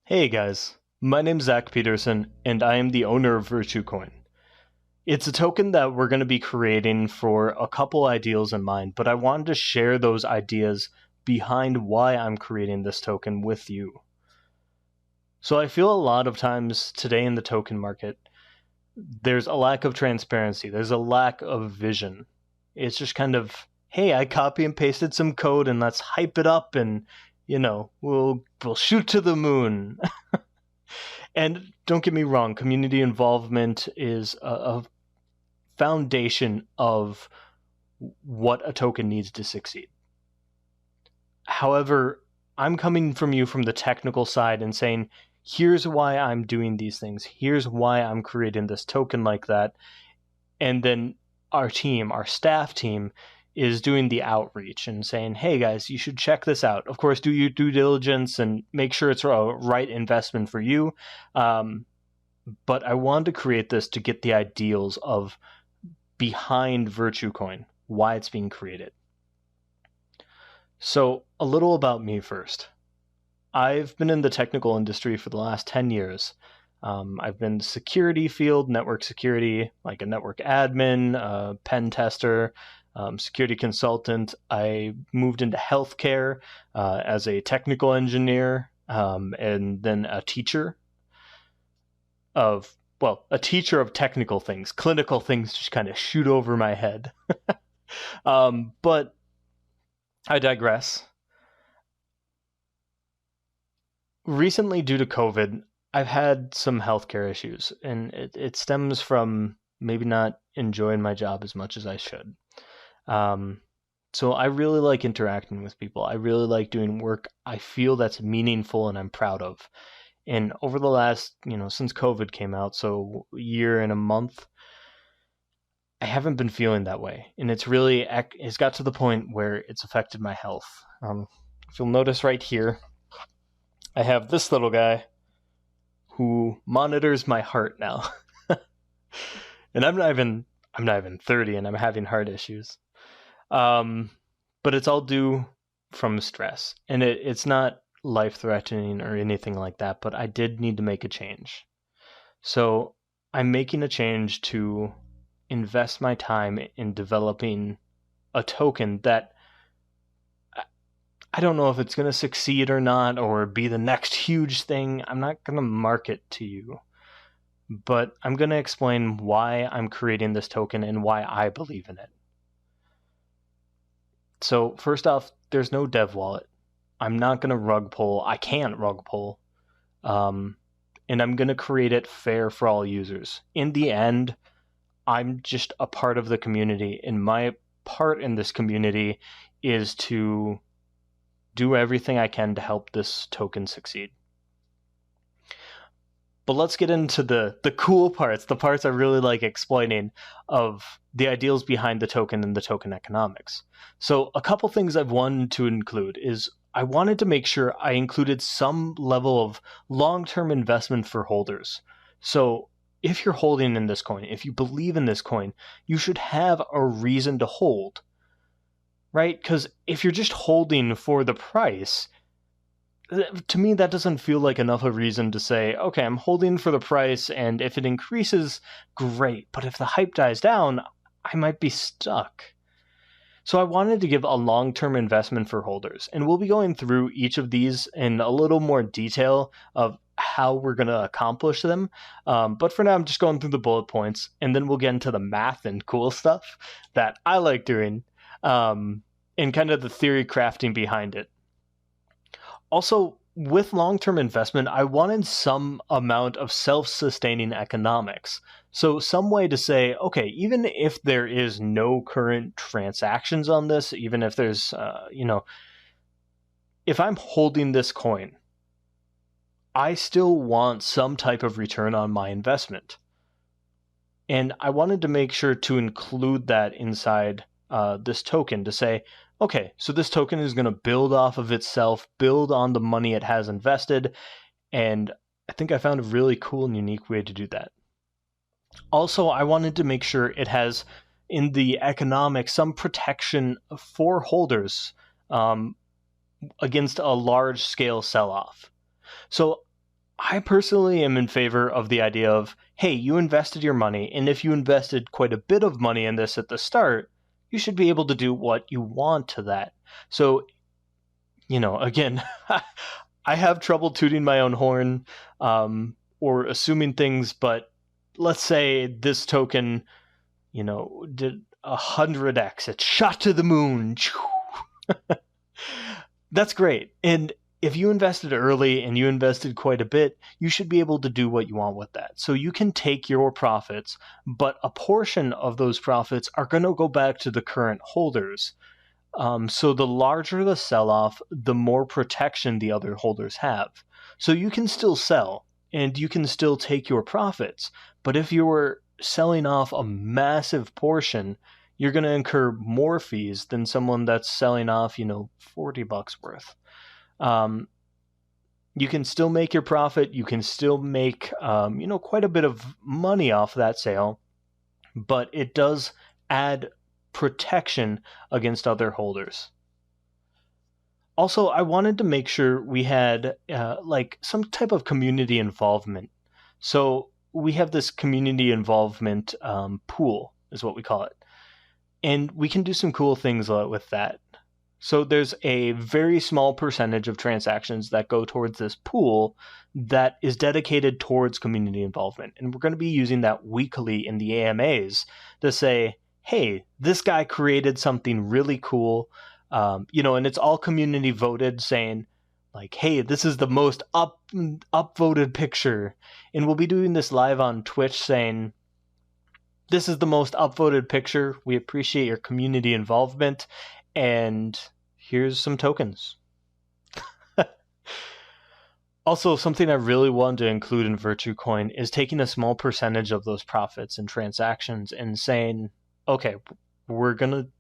Hey guys, my name's Zach Peterson, and I am the owner of Virtue Coin. It's a token that we're going to be creating for a couple ideals in mind, but I wanted to share those ideas behind why I'm creating this token with you. So I feel a lot of times today in the token market, there's a lack of transparency, there's a lack of vision. It's just kind of, hey, I copy and pasted some code and let's hype it up and we'll shoot to the moon. And don't get me wrong, community involvement is a foundation of what a token needs to succeed. However, I'm coming from you from the technical side and saying, here's why I'm doing these things. Here's why I'm creating this token like that. And then our team, our staff team, is doing the outreach and saying, hey guys, you should check this out. Of course, do your due diligence and make sure it's a right investment for you. But I wanted to create this to get the ideals of behind Virtue Coin, why it's being created. So a little about me first. I've been in the technical industry for the last 10 years. I've been security field, network security, like a network admin, pen tester, security consultant. I moved into healthcare as a technical engineer, and then a teacher of technical things. Clinical things just kind of shoot over my head. But I digress. Recently, due to COVID, I've had some healthcare issues, and it stems from maybe not enjoying my job as much as I should. So I really like interacting with people. I really like doing work I feel that's meaningful and I'm proud of. And over the last, since COVID came out, so a year and a month, I haven't been feeling that way. And it's got to the point where it's affected my health. If you'll notice right here, I have this little guy who monitors my heart now. And I'm not even 30 and I'm having heart issues. But it's all due from stress. And it's not life-threatening or anything like that, but I did need to make a change. So I'm making a change to invest my time in developing a token that I don't know if it's going to succeed or not, or be the next huge thing. I'm not going to market to you, but I'm going to explain why I'm creating this token and why I believe in it. So first off, there's no dev wallet. I'm not going to rug pull. I can't rug pull. And I'm going to create it fair for all users. In the end, I'm just a part of the community, and my part in this community is to do everything I can to help this token succeed. But let's get into the cool parts, the parts I really like explaining of the ideals behind the token and the token economics. So a couple things I've wanted to include is I wanted to make sure I included some level of long-term investment for holders. So if you're holding in this coin, if you believe in this coin, you should have a reason to hold, right? Because if you're just holding for the price, to me, that doesn't feel like enough of a reason to say, okay, I'm holding for the price, and if it increases, great. But if the hype dies down, I might be stuck. So I wanted to give a long-term investment for holders, and we'll be going through each of these in a little more detail of how we're going to accomplish them. But for now, I'm just going through the bullet points, and then we'll get into the math and cool stuff that I like doing, and kind of the theory crafting behind it. Also, with long-term investment, I wanted some amount of self-sustaining economics. So some way to say, okay, even if there is no current transactions on this, even if there's, if I'm holding this coin, I still want some type of return on my investment. And I wanted to make sure to include that inside this token to say, okay, so this token is going to build off of itself, build on the money it has invested, and I think I found a really cool and unique way to do that. Also, I wanted to make sure it has, in the economics, some protection for holders against a large-scale sell-off. So I personally am in favor of the idea of, hey, you invested your money, and if you invested quite a bit of money in this at the start, you should be able to do what you want to that. So, again, I have trouble tooting my own horn or assuming things, but let's say this token, did 100x. It shot to the moon. That's great. And if you invested early and you invested quite a bit, you should be able to do what you want with that. So you can take your profits, but a portion of those profits are going to go back to the current holders. So the larger the sell-off, the more protection the other holders have. So you can still sell and you can still take your profits. But if you were selling off a massive portion, you're going to incur more fees than someone that's selling off, $40 worth. You can still make your profit. You can still make, quite a bit of money off that sale, but it does add protection against other holders. Also, I wanted to make sure we had some type of community involvement. So we have this community involvement pool, is what we call it. And we can do some cool things with that. So there's a very small percentage of transactions that go towards this pool that is dedicated towards community involvement. And we're going to be using that weekly in the AMAs to say, hey, this guy created something really cool, and it's all community voted, saying like, hey, this is the most upvoted picture. And we'll be doing this live on Twitch saying, this is the most upvoted picture. We appreciate your community involvement. And here's some tokens. Also, something I really wanted to include in Virtue Coin is taking a small percentage of those profits and transactions and saying, okay, we're going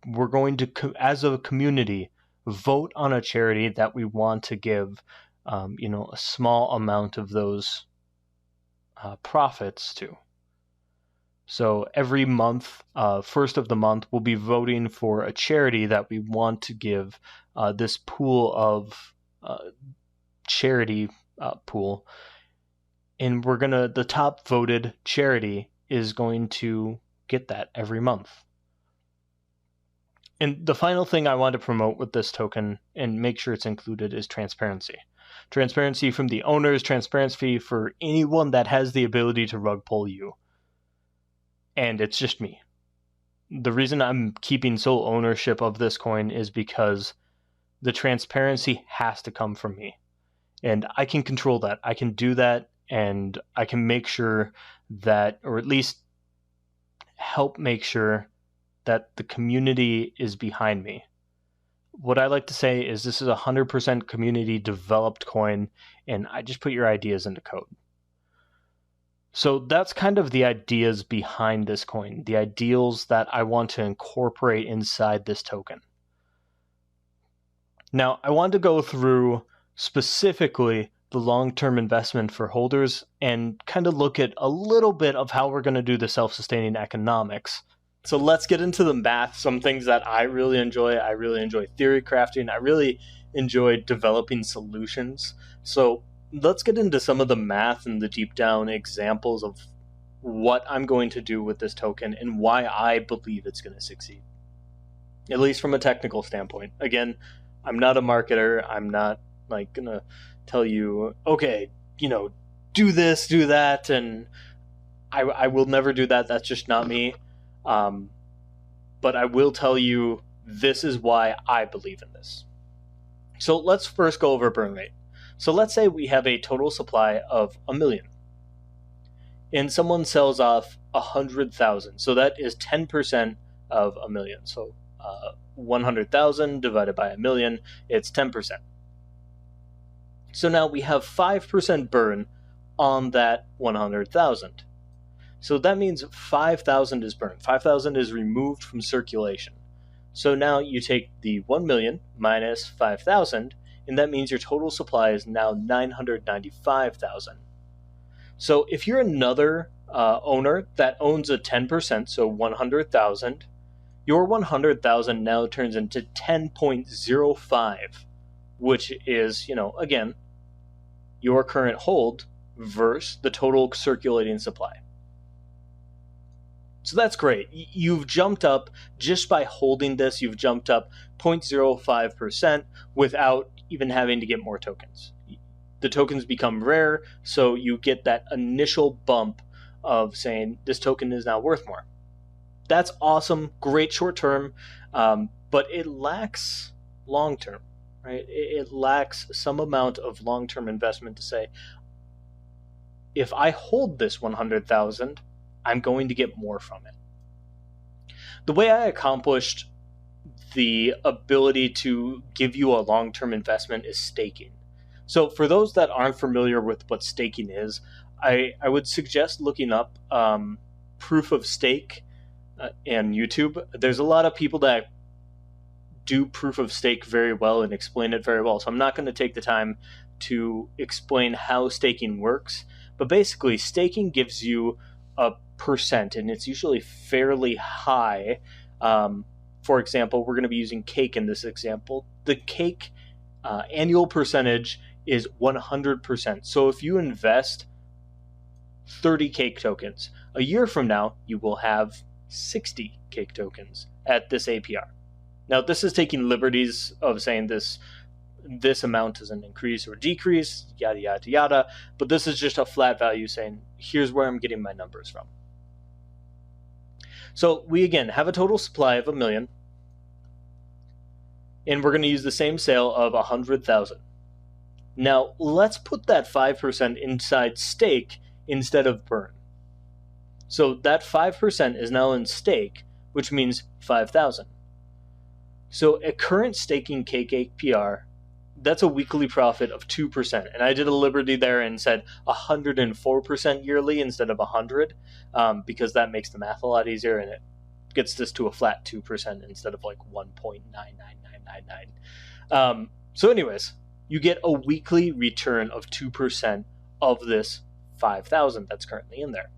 to, as a community, vote on a charity that we want to give, a small amount of those profits to. So every month, first of the month, we'll be voting for a charity that we want to give this pool of charity pool. And the top voted charity is going to get that every month. And the final thing I want to promote with this token and make sure it's included is transparency. Transparency from the owners, transparency for anyone that has the ability to rug pull you. And it's just me. The reason I'm keeping sole ownership of this coin is because the transparency has to come from me. And I can control that. I can do that, and I can make sure that, or at least help make sure that the community is behind me. What I like to say is this is a 100% community developed coin, and I just put your ideas into code. So that's kind of the ideas behind this coin, the ideals that I want to incorporate inside this token. Now, I want to go through specifically the long-term investment for holders and kind of look at a little bit of how we're going to do the self-sustaining economics. So let's get into the math, some things that I really enjoy. I really enjoy theory crafting. I really enjoy developing solutions. So let's get into some of the math and the deep down examples of what I'm going to do with this token and why I believe it's going to succeed, at least from a technical standpoint. Again, I'm not a marketer. I'm not going to tell you, okay, do this, do that. And I will never do that. That's just not me. But I will tell you, this is why I believe in this. So let's first go over burn rate. So let's say we have a total supply of 1 million and someone sells off 100,000. So that is 10% of 1 million. So 100,000 divided by 1 million, it's 10%. So now we have 5% burn on that 100,000. So that means 5,000 is burned. 5,000 is removed from circulation. So now you take the 1 million minus 5,000, and that means your total supply is now 995,000. So if you're another owner that owns a 10%, so 100,000, your 100,000 now turns into 10.05, which is, again, your current hold versus the total circulating supply. So that's great. You've jumped up, just by holding this, you've jumped up 0.05% without even having to get more tokens. The tokens become rare, so you get that initial bump of saying this token is now worth more. That's awesome, great short term, but it lacks long term, right? It lacks some amount of long term investment to say, if I hold this 100,000, I'm going to get more from it. The way I accomplished the ability to give you a long-term investment is staking. So for those that aren't familiar with what staking is, I would suggest looking up proof of stake and YouTube. There's a lot of people that do proof of stake very well and explain it very well. So I'm not going to take the time to explain how staking works, but basically staking gives you a percent, and it's usually fairly high. For example, we're going to be using cake in this example. The cake annual percentage is 100%. So if you invest 30 cake tokens, a year from now, you will have 60 cake tokens at this APR. Now, this is taking liberties of saying this amount doesn't increase or decrease, yada, yada, yada. But this is just a flat value saying, here's where I'm getting my numbers from. So we, again, have a total supply of 1 million. And we're going to use the same sale of 100,000. Now, let's put that 5% inside stake instead of burn. So that 5% is now in stake, which means 5,000. So at current staking cake APR, that's a weekly profit of 2%. And I did a liberty there and said 104% yearly instead of 100, because that makes the math a lot easier, and it gets this to a flat 2% instead of like 1.99999. So anyways, you get a weekly return of 2% of this 5,000 that's currently in there.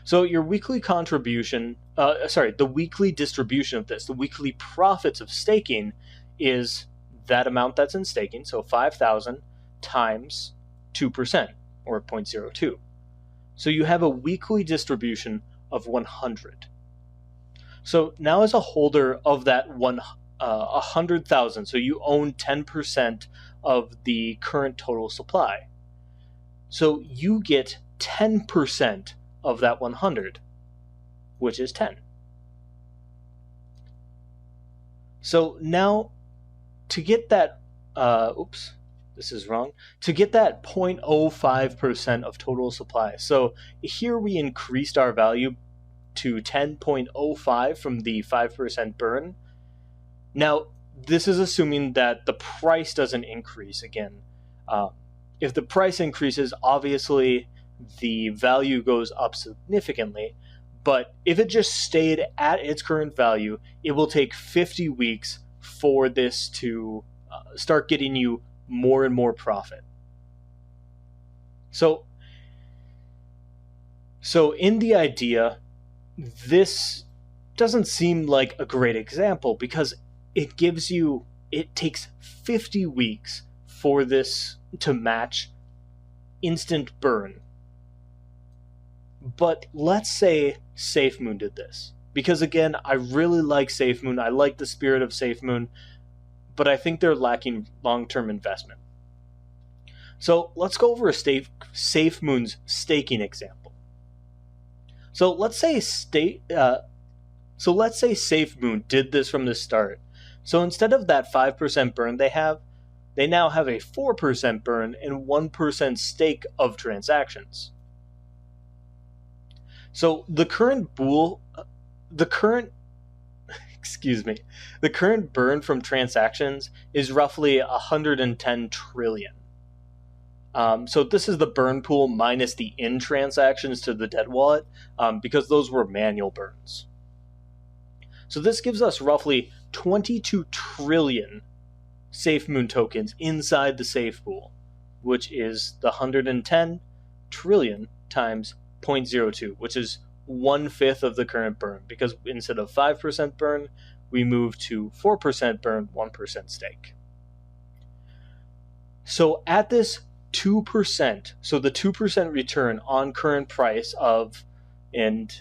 So your weekly contribution, the weekly distribution of this, the weekly profits of staking is that amount that's in staking, so 5,000 times 2%, or 0.02. So you have a weekly distribution of 100. So now as a holder of that 100,000, so you own 10% of the current total supply. So you get 10% of that 100, which is 10. So now to get that, this is wrong. To get that 0.05% of total supply. So here we increased our value to 10.05 from the 5% burn. Now, this is assuming that the price doesn't increase again. If the price increases, obviously the value goes up significantly. But if it just stayed at its current value, it will take 50 weeks for this to start getting you more and more profit. So in the idea, this doesn't seem like a great example because it takes 50 weeks for this to match instant burn. But let's say SafeMoon did this. Because again, I really like SafeMoon. I like the spirit of SafeMoon, but I think they're lacking long-term investment. So let's go over SafeMoon's staking example. So let's say SafeMoon did this from the start. So instead of that 5% burn they now have a 4% burn and 1% stake of transactions. So the current burn from transactions is roughly 110 trillion. So this is the burn pool minus the in transactions to the dead wallet, because those were manual burns. So this gives us roughly 22 trillion SafeMoon tokens inside the safe pool, which is the 110 trillion times 0.02, which is 1/5 of the current burn, because instead of 5% burn, we move to 4% burn, 1% stake. So at this 2%, so the 2% return on current price of, and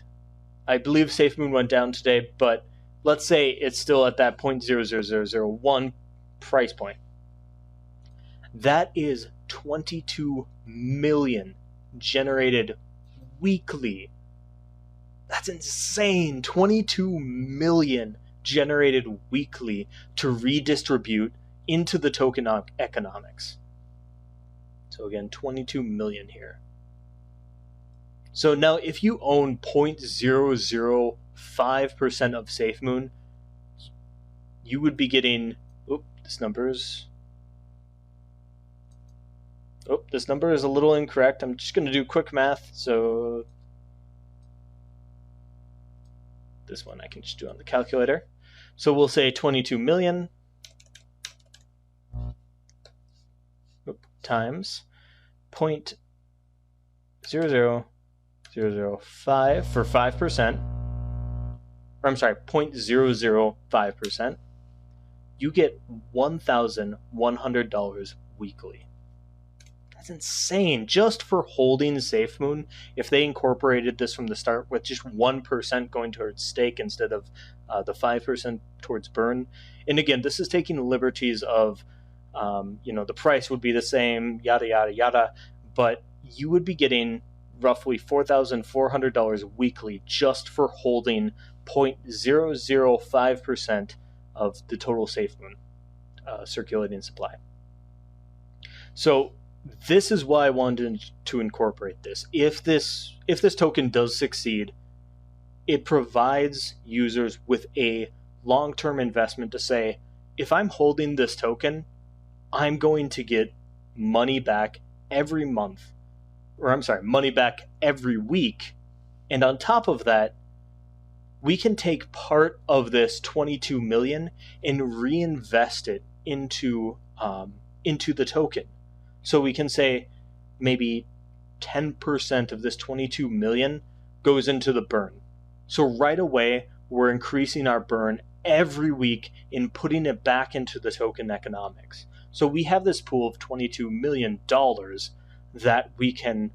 I believe SafeMoon went down today, but let's say it's still at that 0.00001 price point. That is 22 million generated weekly. That's insane. 22 million generated weekly to redistribute into the token economics. So again, 22 million here. So now if you own 0.005% of SafeMoon, you would be getting, this number is a little incorrect. I'm just going to do quick math. So this one I can just do on the calculator. So we'll say 22 million times 0.00005 for 5%. Or I'm sorry, 0.005%. You get $1,100 weekly. That's insane. Just for holding SafeMoon, if they incorporated this from the start with just 1% going towards stake instead of the 5% towards burn. And again, this is taking liberties of, the price would be the same, yada, yada, yada, but you would be getting roughly $4,400 weekly just for holding 0.005% of the total SafeMoon circulating supply. So this is why I wanted to incorporate this. If this token does succeed, it provides users with a long-term investment to say, if I'm holding this token, I'm going to get money back every month, money back every week. And on top of that, we can take part of this 22 million and reinvest it into the token. So we can say maybe 10% of this 22 million goes into the burn. So right away, we're increasing our burn every week and putting it back into the token economics. So we have this pool of $22 million that we can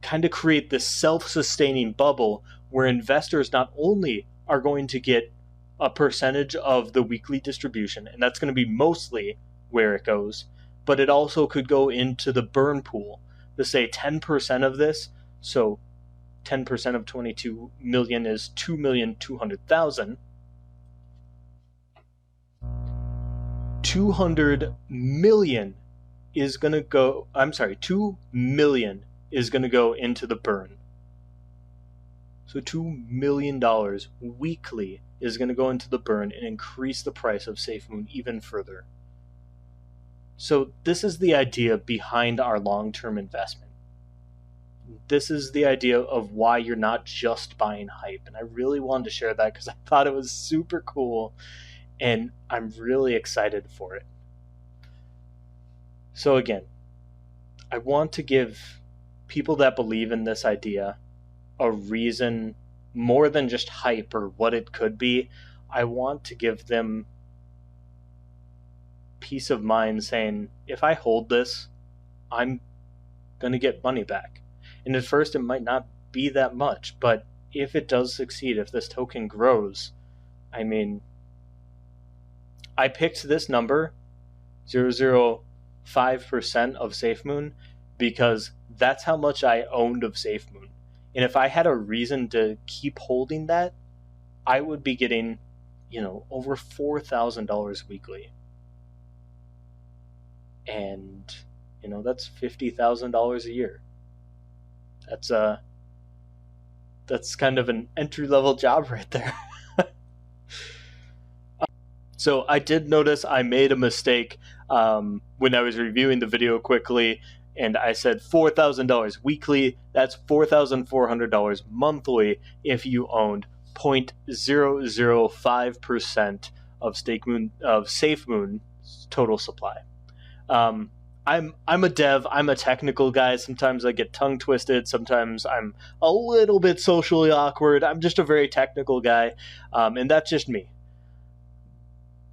kind of create this self-sustaining bubble where investors not only are going to get a percentage of the weekly distribution, and that's going to be mostly where it goes, but it also could go into the burn pool to say 10% of this. So 10% of 22 million is 2,200,000. 200 million is going to go, 2 million is going to go into the burn. So $2 million weekly is going to go into the burn and increase the price of SafeMoon even further. So this is the idea behind our long-term investment. This is the idea of why you're not just buying hype. And I really wanted to share that because I thought it was super cool and I'm really excited for it. So again, I want to give people that believe in this idea a reason more than just hype or what it could be. I want to give them peace of mind saying, if I hold this, I'm going to get money back. And at first it might not be that much, but if it does succeed, if this token grows, I mean, I picked this number, 0.005% of SafeMoon, because that's how much I owned of SafeMoon. And if I had a reason to keep holding that, I would be getting, over $4,000 weekly. And, that's $50,000 a year. That's kind of an entry-level job right there. So I did notice I made a mistake when I was reviewing the video quickly, and I said $4,000 weekly. That's $4,400 monthly if you owned 0.005% of SafeMoon's total supply. I'm a dev. I'm a technical guy. Sometimes I get tongue twisted. Sometimes I'm a little bit socially awkward. I'm just a very technical guy, and that's just me.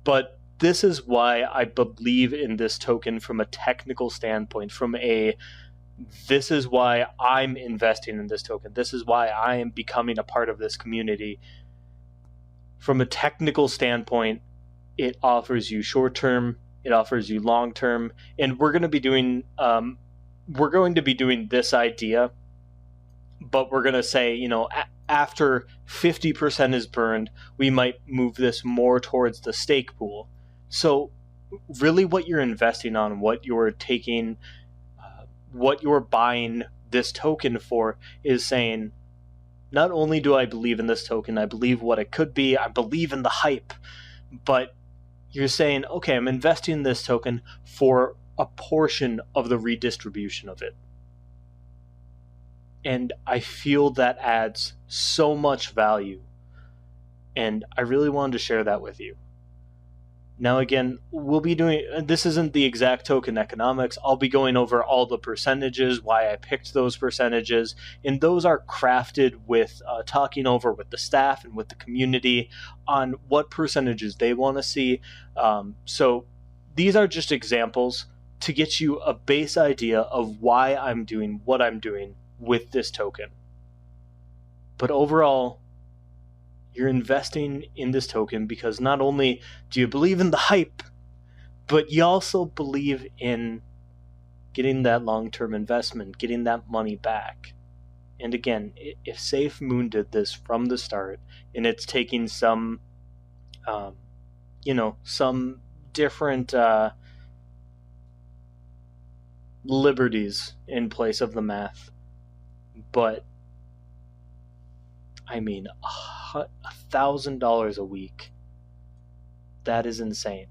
But this is why I believe in this token from a technical standpoint, this is why I'm investing in this token. This is why I am becoming a part of this community. From a technical standpoint, it offers you short-term, it offers you long-term, and we're going to be doing this idea, but we're going to say, after 50% is burned, we might move this more towards the stake pool. So really what you're investing on, what you're taking, what you're buying this token for is saying, not only do I believe in this token, I believe what it could be, I believe in the hype, but you're saying, okay, I'm investing in this token for a portion of the redistribution of it. And I feel that adds so much value. And I really wanted to share that with you. Now, again, this isn't the exact token economics. I'll be going over all the percentages, why I picked those percentages, and those are crafted with talking over with the staff and with the community on what percentages they want to see. So these are just examples to get you a base idea of why I'm doing what I'm doing with this token. But overall, you're investing in this token because not only do you believe in the hype, but you also believe in getting that long-term investment, getting that money back. And again, if SafeMoon did this from the start, and it's taking some, some different liberties in place of the math, but I mean, $1,000 a week. That is insane.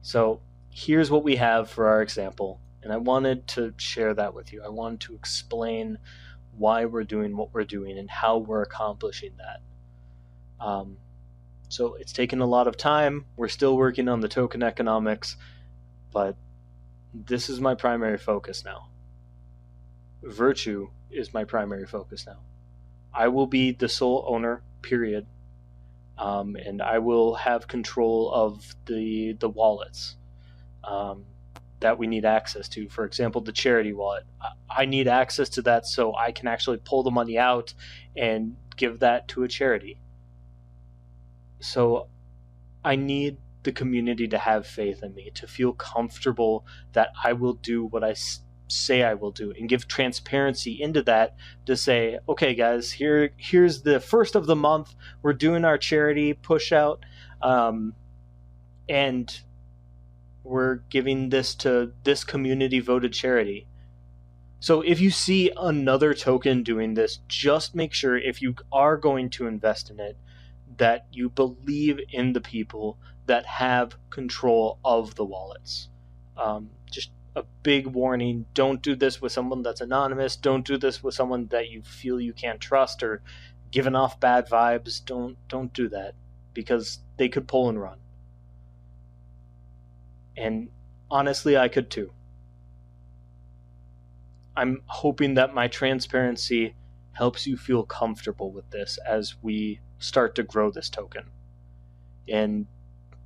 So here's what we have for our example, and I wanted to share that with you. I wanted to explain why we're doing what we're doing and how we're accomplishing that. So it's taken a lot of time. We're still working on the token economics, but this is my primary focus now. Virtue is my primary focus now. I will be the sole owner, period. And I will have control of the wallets that we need access to. For example, the charity wallet. I need access to that so I can actually pull the money out and give that to a charity. So I need the community to have faith in me, to feel comfortable that I will do what I say I will do, and give transparency into that to say, okay guys, here's the first of the month, we're doing our charity push out, and we're giving this to this community voted charity. So if you see another token doing this, just make sure, if you are going to invest in it, that you believe in the people that have control of the wallets. Just a big warning, don't do this with someone that's anonymous. Don't do this with someone that you feel you can't trust or giving off bad vibes. Don't do that, because they could pull and run. And honestly, I could too. I'm hoping that my transparency helps you feel comfortable with this as we start to grow this token. And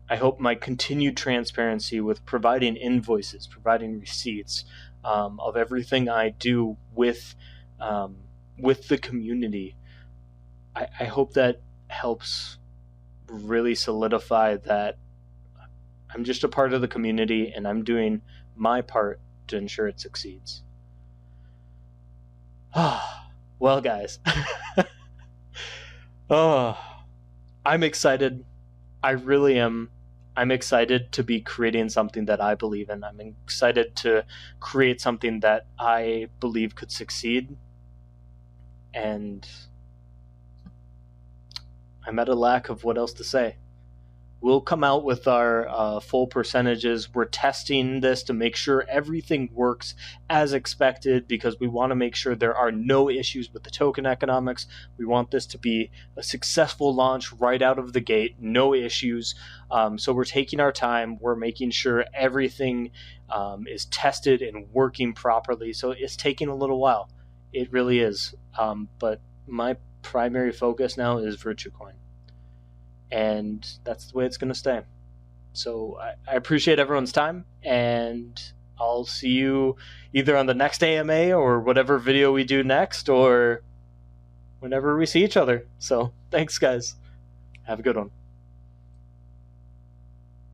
I hope my continued transparency with providing invoices, providing receipts of everything I do with the community, I hope that helps really solidify that I'm just a part of the community and I'm doing my part to ensure it succeeds. Well, guys, I'm excited. I really am. I'm excited to be creating something that I believe in. I'm excited to create something that I believe could succeed. And I'm at a lack of what else to say. We'll come out with our full percentages. We're testing this to make sure everything works as expected, because we want to make sure there are no issues with the token economics. We want this to be a successful launch right out of the gate, no issues. So we're taking our time. We're making sure everything is tested and working properly. So it's taking a little while. It really is. But my primary focus now is Virtue Coin. And that's the way it's going to stay. So I appreciate everyone's time, and I'll see you either on the next AMA or whatever video we do next, or whenever we see each other. So thanks, guys. Have a good one.